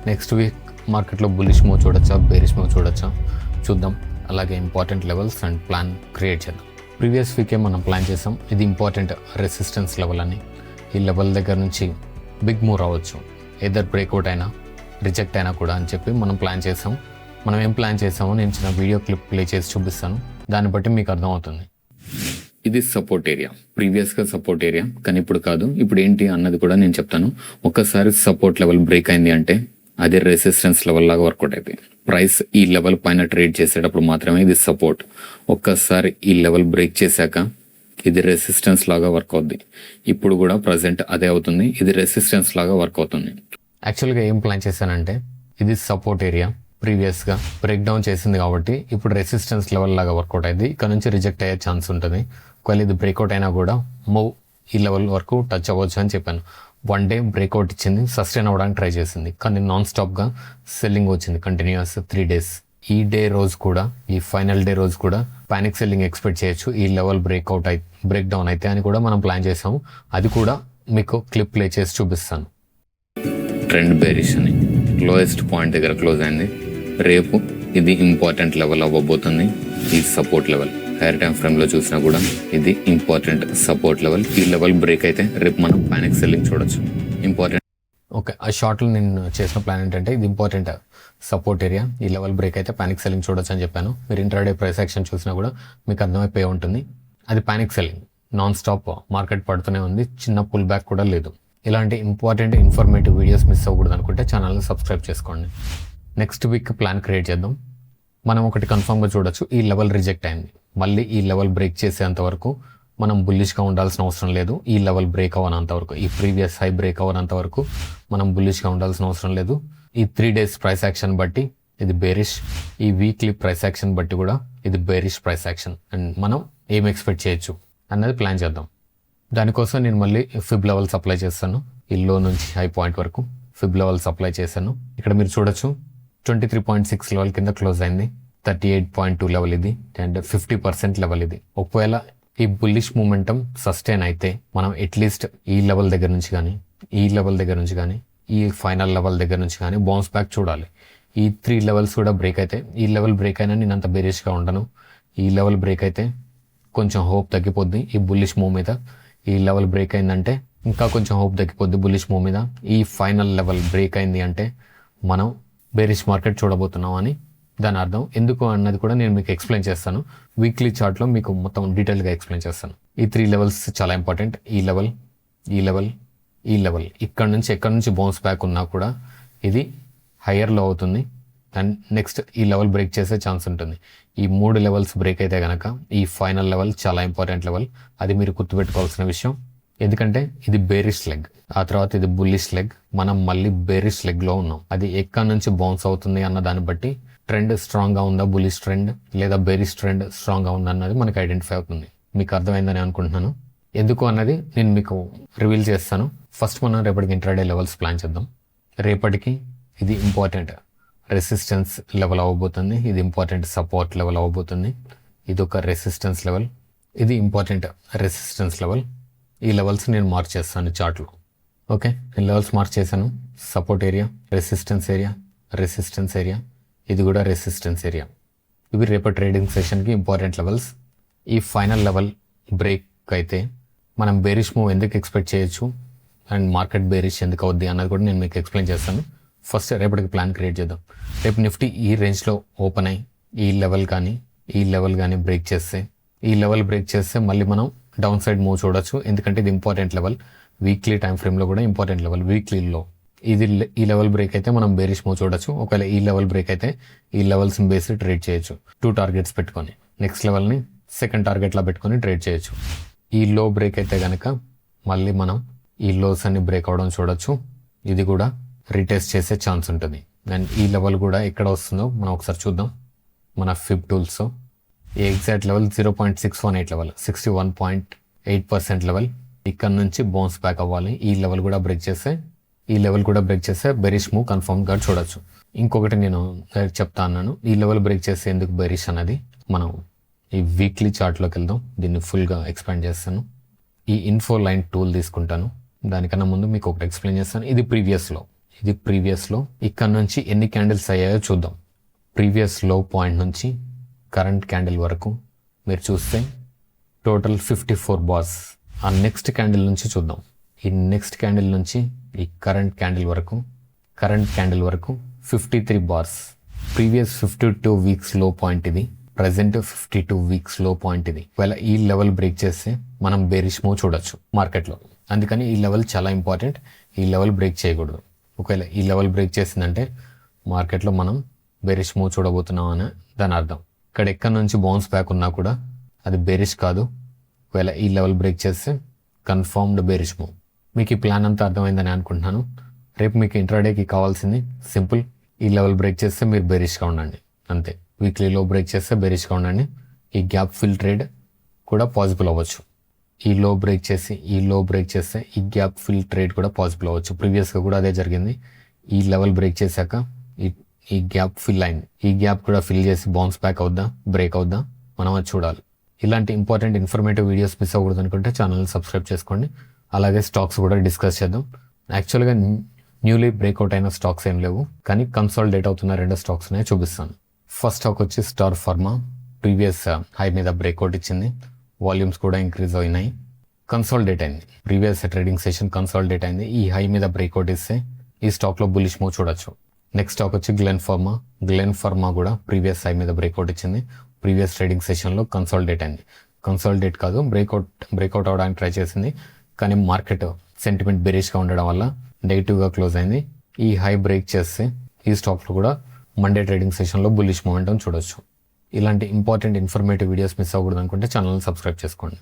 Next week మార్కెట్లో bullish move చూడొచ్చా, bearish move చూడొచ్చా చూద్దాం. అలాగే important levels and plan create చేద్దాం. ప్రీవియస్ వీకే మనం ప్లాన్ చేసాం, ఇది ఇంపార్టెంట్ రెసిస్టెన్స్ లెవెల్ అని. ఈ లెవెల్ దగ్గర నుంచి బిగ్ మూవ్ రావచ్చు, ఎదర్ బ్రేక్అవుట్ అయినా రిజెక్ట్ అయినా కూడా అని చెప్పి మనం ప్లాన్ చేసాం. మనం ఏం ప్లాన్ చేసామో నేను చిన్న వీడియో క్లిప్ ప్లే చేసి చూపిస్తాను, దాన్ని బట్టి మీకు అర్థమవుతుంది. ఇది సపోర్ట్ ఏరియా, ప్రీవియస్గా సపోర్ట్ ఏరియా, కానీ ఇప్పుడు కాదు. ఇప్పుడు ఏంటి అన్నది కూడా నేను చెప్తాను. ఒక్కసారి సపోర్ట్ లెవెల్ బ్రేక్ అయింది అంటే అది రెసిస్టెన్స్ లెవెల్ లాగా వర్కౌట్ అయిపోయింది. ప్రైస్ ఈ లెవెల్ పైన ట్రేడ్ చేసేటప్పుడు మాత్రమే ఇది సపోర్ట్. ఒక్కసారి ఈ లెవెల్ బ్రేక్ చేశాక ఇది రెసిస్టెన్స్ లాగా వర్క్ అవుద్ది. ఇప్పుడు కూడా ప్రజెంట్ అదే అవుతుంది, ఇది రెసిస్టెన్స్ లాగా వర్క్ అవుతుంది. యాక్చువల్గా ఏం ప్లాన్ చేశానంటే ఇది సపోర్ట్ ఏరియా, ప్రీవియస్గా బ్రేక్ డౌన్ చేసింది కాబట్టి ఇప్పుడు రెసిస్టెన్స్ లెవెల్ లాగా వర్కౌట్ అయింది. ఇక్కడ నుంచి రిజెక్ట్ అయ్యే ఛాన్స్ ఉంటుంది. ఒకవేళ ఇది బ్రేక్అవుట్ అయినా కూడా మూవ్ ఈ లెవెల్ వరకు టచ్ అవ్వచ్చు అని చెప్పాను. 1 డే బ్రేక్అవుట్ ఇచ్చింది, సస్టైన్ అవ్వడానికి ట్రై చేసింది, కానీ నాన్ స్టాప్గా సెల్లింగ్ వచ్చింది కంటిన్యూస్ 3 days. ఈ డే రోజు కూడా, ఈ ఫైనల్ డే రోజు కూడా పానిక్ సెల్లింగ్ ఎక్స్పెక్ట్ చేయొచ్చు ఈ లెవెల్ బ్రేక్ డౌన్ అయితే అని కూడా మనం ప్లాన్ చేసాము. అది కూడా మీకు క్లిప్ ప్లే చేసి చూపిస్తాను. ట్రెండ్ బేరిష్ అని లోయెస్ట్ పాయింట్ దగ్గర క్లోజ్ అయింది. రేపు ఇది ఇంపార్టెంట్ లెవెల్ అవ్వబోతుంది. ఈ సపోర్ట్ లెవెల్ హైయర్ టైం ఫ్రేమ్లో చూసినా కూడా ఇది ఇంపార్టెంట్ సపోర్ట్ లెవెల్. ఈ లెవెల్ బ్రేక్ అయితే రేపు మనం పానిక్ సెల్లింగ్ చూడొచ్చు. ఇంపార్టెంట్. ఓకే, ఆ షార్ట్లో నేను చేసిన ప్లాన్ ఏంటంటే ఇది ఇంపార్టెంట్ సపోర్ట్ ఏరియా, ఈ లెవెల్ బ్రేక్ అయితే పానిక్ సెల్లింగ్ చూడొచ్చు అని చెప్పాను. మీరు ఇంట్రాడే ప్రైస్ యాక్షన్ చూసినా కూడా మీకు అర్థమైపోయి ఉంటుంది. అది panic selling, non stop market పడుతూనే ఉంది, చిన్న పుల్ బ్యాక్ కూడా లేదు. ఇలాంటి ఇంపార్టెంట్ ఇన్ఫర్మేటివ్ వీడియోస్ మిస్ అవ్వకూడదు అనుకుంటే ఛానల్ని సబ్స్క్రైబ్ చేసుకోండి. నెక్స్ట్ వీక్ ప్లాన్ క్రియేట్ చేద్దాం. మనం ఒకటి కన్ఫామ్గా చూడొచ్చు, ఈ లెవెల్ రిజెక్ట్ అయింది. మళ్ళీ ఈ లెవెల్ బ్రేక్ చేసేంత వరకు మనం బుల్లిష్గా ఉండాల్సిన అవసరం లేదు. ఈ లెవెల్ బ్రేక్ అవ్వనంత వరకు, ఈ ప్రీవియస్ హై బ్రేక్ అవ్వనంత వరకు మనం బుల్లిష్గా ఉండాల్సిన అవసరం లేదు. ఈ 3 days ప్రైస్ యాక్షన్ బట్టి ఇది బేరిష్, ఈ వీక్లీ ప్రైస్ యాక్షన్ బట్టి కూడా ఇది బేరిష్ ప్రైస్ యాక్షన్. అండ్ మనం ఏం ఎక్స్పెక్ట్ చేయొచ్చు అన్నది ప్లాన్ చేద్దాం. దానికోసం నేను మళ్ళీ ఫిబ్ లెవెల్స్ అప్లై చేస్తాను. ఈ లో నుంచి హై పాయింట్ వరకు ఫిబ్ లెవెల్స్ అప్లై చేశాను. ఇక్కడ మీరు చూడొచ్చు 23.6 లెవెల్ కింద క్లోజ్ అయింది. 38.2 లెవెల్ ఇది, అండ్ 50% లెవెల్ ఇది. ఒకవేళ ఈ బుల్లిష్ మూమెంటం సస్టైన్ అయితే మనం అట్లీస్ట్ ఈ లెవెల్ దగ్గర నుంచి కానీ, ఈ లెవెల్ దగ్గర నుంచి కానీ, ఈ ఫైనల్ లెవెల్ దగ్గర నుంచి కానీ బౌన్స్ బ్యాక్ చూడాలి. ఈ 3 levels కూడా బ్రేక్ అయితే, ఈ లెవెల్ బ్రేక్ అయినా నేను అంత బేరిష్గా ఉండను. ఈ లెవెల్ బ్రేక్ అయితే కొంచెం హోప్ తగ్గిపోద్ది ఈ బుల్లిష్ మూవ్ మీద. ఈ లెవెల్ బ్రేక్ అయిందంటే ఇంకా కొంచెం హోప్ తగ్గిపోద్ది బుల్లిష్ మూవ్ మీద. ఈ ఫైనల్ లెవెల్ బ్రేక్ అయింది అంటే మనం బేరిష్ మార్కెట్ చూడబోతున్నాం అని దాని అర్థం. ఎందుకు అన్నది కూడా నేను మీకు ఎక్స్ప్లెయిన్ చేస్తాను. వీక్లీ చార్ట్లో మీకు మొత్తం డీటెయిల్గా ఎక్స్ప్లెయిన్ చేస్తాను. ఈ 3 levels చాలా ఇంపార్టెంట్. ఈ లెవెల్, ఈ లెవెల్, ఈ లెవెల్. ఎక్కడి నుంచి బౌన్స్ బ్యాక్ ఉన్నా కూడా ఇది హయ్యర్లో అవుతుంది. అండ్ నెక్స్ట్ ఈ లెవెల్ బ్రేక్ చేసే ఛాన్స్ ఉంటుంది. ఈ 3 levels బ్రేక్ అయితే కనుక ఈ ఫైనల్ లెవెల్ చాలా ఇంపార్టెంట్ లెవెల్. అది మీరు గుర్తుపెట్టుకోవాల్సిన విషయం. ఎందుకంటే ఇది బేరిష్ లెగ్, ఆ తర్వాత ఇది బుల్లిష్ లెగ్. మనం మళ్ళీ బేరిష్ లెగ్లో ఉన్నాం. అది ఎక్కడి నుంచి బౌన్స్ అవుతుంది అన్న దాన్ని బట్టి ట్రెండ్ స్ట్రాంగ్గా ఉందా, బుల్లిష్ ట్రెండ్ లేదా బేరిష్ ట్రెండ్ స్ట్రాంగ్గా ఉందా అన్నది మనకి ఐడెంటిఫై అవుతుంది. మీకు అర్థమైందని అనుకుంటున్నాను. ఎందుకు అన్నది నేను మీకు రివీల్ చేస్తాను. ఫస్ట్ మనం రేపటికి ఇంట్రాడే లెవెల్స్ ప్లాన్ చేద్దాం. రేపటికి ఇది ఇంపార్టెంట్ రెసిస్టెన్స్ లెవెల్ అవ్వబోతుంది, ఇది ఇంపార్టెంట్ సపోర్ట్ లెవెల్ అవ్వబోతుంది. ఇది ఒక రెసిస్టెన్స్ లెవెల్, ఇది ఇంపార్టెంట్ రెసిస్టెన్స్ లెవెల్. ఈ లెవెల్స్ నేను మార్క్ చేస్తాను చార్ట్లో. ఓకే, నేను లెవెల్స్ మార్క్ చేశాను. Support area, resistance area, resistance area, ఇది కూడా రెసిస్టెన్స్ ఏరియా. ఇవి రేపటి ట్రేడింగ్ సెషన్కి ఇంపార్టెంట్ లెవెల్స్. ఈ ఫైనల్ లెవెల్ బ్రేక్ అయితే మనం బేరిష్ మూవ్ ఎందుకు ఎక్స్పెక్ట్ చేయొచ్చు అండ్ మార్కెట్ బేరిష్ ఎందుకు అవుద్ది అన్నది కూడా నేను మీకు ఎక్స్ప్లెయిన్ చేస్తాను. ఫస్ట్ రేపటికి ప్లాన్ క్రియేట్ చేద్దాం. రేపు నిఫ్టీ ఈ రేంజ్లో ఓపెన్ అయ్యి ఈ లెవెల్ కానీ, ఈ లెవెల్ కానీ బ్రేక్ చేస్తే, ఈ లెవెల్ బ్రేక్ చేస్తే మళ్ళీ మనం డౌన్ సైడ్ మూవ్ చూడొచ్చు. ఎందుకంటే ఇది ఇంపార్టెంట్ లెవెల్. వీక్లీ టైం ఫ్రేమ్లో కూడా ఇంపార్టెంట్ లెవెల్. వీక్లీలో ఈ లెవెల్ బ్రేక్ అయితే మనం బేరిష్ మూవ్ చూడొచ్చు. ఒకవేళ ఈ లెవెల్ బ్రేక్ అయితే ఈ లెవెల్స్ని బేసి ట్రేడ్ చేయొచ్చు. 2 targets పెట్టుకొని నెక్స్ట్ లెవెల్ని సెకండ్ టార్గెట్లా పెట్టుకొని ట్రేడ్ చేయొచ్చు. ఈ లో బ్రేక్ అయితే కనుక మళ్ళీ మనం ఈ లోస్ అన్ని బ్రేక్ అవడం చూడొచ్చు. ఇది కూడా రీటెస్ట్ చేసే ఛాన్స్ ఉంటుంది. అండ్ ఈ లెవెల్ కూడా ఎక్కడ వస్తుందో మనం ఒకసారి చూద్దాం. మన ఫిబ్ టూల్స్ ఈ ఎగ్జాక్ట్ లెవెల్ 0.618 లెవెల్, 61.8% లెవెల్. ఇక్కడ నుంచి బౌన్స్ బ్యాక్ అవ్వాలి. ఈ లెవెల్ కూడా బ్రేక్ చేస్తే బెరిష్ మూవ్ కన్ఫర్మ్గా చూడొచ్చు. ఇంకొకటి నేను చెప్తా అన్నాను, ఈ లెవెల్ బ్రేక్ చేస్తే ఎందుకు బెరిష్ అన్నది మనం ఈ వీక్లీ చార్ట్లోకి వెళ్దాం. దీన్ని ఫుల్గా ఎక్స్పాండ్ చేస్తాను. ఈ ఇన్ఫో లైన్ టూల్ తీసుకుంటాను. దానికన్నా ముందు మీకు ఒకటి ఎక్స్ప్లెయిన్ చేస్తాను. ఇది ప్రీవియస్లో ఇది ప్రీవియస్లో. ఇక్కడ నుంచి ఎన్ని క్యాండిల్స్ అయ్యాయో చూద్దాం. ప్రీవియస్ లో పాయింట్ నుంచి కరెంట్ క్యాండిల్ వరకు మీరు చూస్తే టోటల్ 54 బార్స్. ఆ నెక్స్ట్ క్యాండిల్ నుంచి చూద్దాం. ఈ నెక్స్ట్ క్యాండిల్ నుంచి ఈ కరెంట్ క్యాండిల్ వరకు 53 బార్స్. ప్రీవియస్ 52 వీక్స్ లో పాయింట్ ఇది, ప్రజెంట్ 52 వీక్స్ లో పాయింట్ ఇది. ఒకవేళ ఈ లెవెల్ బ్రేక్ చేస్తే మనం బేరిష్ మూవ్ చూడొచ్చు మార్కెట్లో. అందుకని ఈ లెవెల్ చాలా ఇంపార్టెంట్. ఈ లెవెల్ బ్రేక్ చేయకూడదు. ఒకవేళ ఈ లెవెల్ బ్రేక్ చేసిందంటే మార్కెట్లో మనం బేరిష్ మూవ్ చూడబోతున్నాం అని దాని అర్థం. ఇక్కడ ఎక్కడి నుంచి బౌన్స్ బ్యాక్ ఉన్నా కూడా అది బేరిష్ కాదు. ఒకవేళ ఈ లెవెల్ బ్రేక్ చేస్తే కన్ఫర్మ్డ్ బేరిష్ మూవ్. మీకు ఈ ప్లాన్ అంతా అర్థమైందని అనుకుంటున్నాను. రేపు మీకు ఇంట్రాడేకి కావాల్సింది సింపుల్. ఈ లెవెల్ బ్రేక్ చేస్తే మీరు బేరిష్గా ఉండండి, అంతే. వీక్లీలో బ్రేక్ చేస్తే బేరిష్గా ఉండండి. ఈ గ్యాప్ ఫిల్ ట్రేడ్ కూడా పాసిబుల్ అవ్వచ్చు. ఈ లో బ్రేక్ చేస్తే ఈ గ్యాప్ ఫిల్ ట్రేడ్ కూడా పాసిబుల్ అవ్వచ్చు. ప్రీవియస్గా కూడా అదే జరిగింది. ఈ లెవెల్ బ్రేక్ చేశాక ఈ గ్యాప్ ఫిల్ అయింది. ఈ గ్యాప్ కూడా ఫిల్ చేసి బౌన్స్ బ్యాక్ అవుద్దా, బ్రేక్ అవుద్దా, మనం అది చూడాలి. ఇలాంటి ఇంపార్టెంట్ ఇన్ఫర్మేటివ్ వీడియోస్ మిస్ అవ్వకూడదు అనుకుంటే ఛానల్ని సబ్స్క్రైబ్ చేసుకోండి. అలాగే స్టాక్స్ కూడా డిస్కస్ చేద్దాం. యాక్చువల్గా న్యూలీ బ్రేక్అవుట్ అయిన స్టాక్స్ ఏం లేవు, కానీ కన్సాలిడేట్ అవుతున్న 2 స్టాక్స్ ఉన్నాయి, చూపిస్తాను. ఫస్ట్ స్టాక్ వచ్చి స్టార్ ఫార్మా. ప్రీవియస్ హై మీద బ్రేక్అవుట్ ఇచ్చింది, వాల్యూమ్స్ కూడా ఇంక్రీజ్ అయినాయి, కన్సాలిడేట్ అయింది. ప్రీవియస్ ట్రేడింగ్ సెషన్ కన్సాలిడేట్ అయింది. ఈ హై మీద బ్రేక్అవుట్ ఇస్తే ఈ స్టాక్లో బులిష్ మూవ్ చూడొచ్చు. నెక్స్ట్ స్టాక్ వచ్చి గ్లెన్ ఫార్మా కూడా ప్రీవియస్ హై మీద బ్రేక్అవుట్ ఇచ్చింది. ప్రీవియస్ ట్రేడింగ్ సెషన్లో కన్సాలిడేట్ అయింది. కన్సాలిడేట్ కాదు, బ్రేక్అవుట్ అవడానికి ట్రై చేసింది, కానీ మార్కెట్ సెంటిమెంట్ బెరిష్గా ఉండడం వల్ల నెగిటివ్గా క్లోజ్ అయింది. ఈ హై బ్రేక్ చేస్తే ఈ స్టాక్లో కూడా మండే ట్రేడింగ్ సెషన్లో బులిష్ మూమెంటం చూడొచ్చు. ఇలాంటి ఇంపార్టెంట్ ఇన్ఫర్మేటివ్ వీడియోస్ మిస్ అవ్వకూడదు అనుకుంటే ఛానల్ని సబ్స్క్రైబ్ చేసుకోండి.